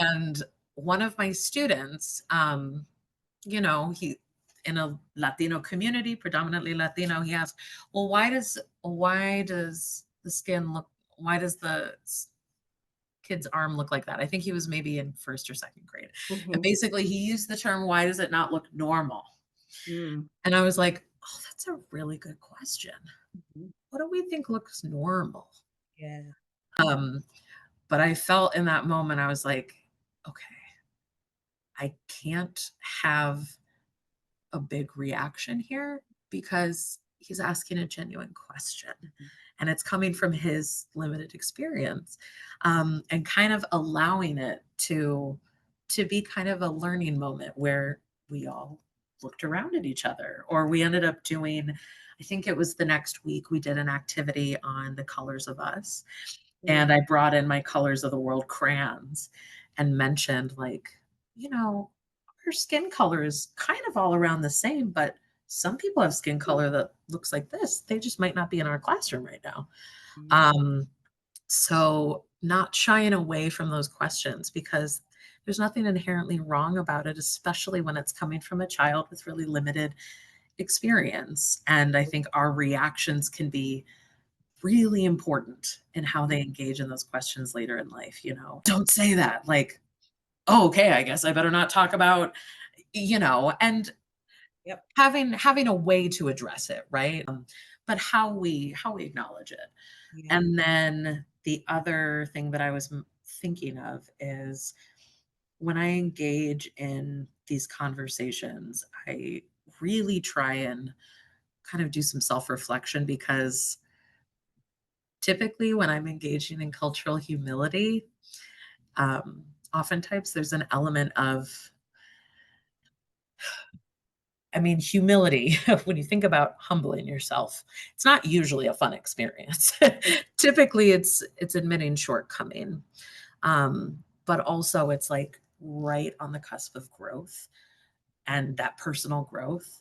And one of my students, he in a Latino community, predominantly Latino, he asked, "Well, why does the skin look why does the kid's arm look like that?" I think he was maybe in first or second grade. And Mhm. basically he used the term, "Why does it not look normal?" Mm. And I was like, "Oh, that's a really good question. Mhm. What do we think looks normal?" Yeah. Um, but I felt in that moment, I was like, "Okay, I can't have a big reaction here because he's asking a genuine question Mhm. and it's coming from his limited experience, and kind of allowing it to be kind of a learning moment where we all looked around at each other, or we ended up doing, I think it was the next week, we did an activity on the colors of us, Mm. and I brought in my colors of the world crayons and mentioned, like, you know, our skin color is kind of all around the same, but some people have skin color that looks like this. They just might not be in our classroom right now. Mm. Um, so not shying away from those questions, because there's nothing inherently wrong about it, especially when it's coming from a child with really limited experience. And I think our reactions can be really important in how they engage in those questions later in life, Don't say that, like, "Oh, okay, I guess I better not talk about," and Yep. having a way to address it, right? But how we acknowledge it. Yeah. And then the other thing that I was thinking of is when I engage in these conversations, I really try and kind of do some self-reflection, because typically when I'm engaging in cultural humility, oftentimes there's an element of, I mean, humility. When you think about humbling yourself, it's not usually a fun experience. Typically, it's admitting shortcoming, but also it's like right on the cusp of growth and that personal growth.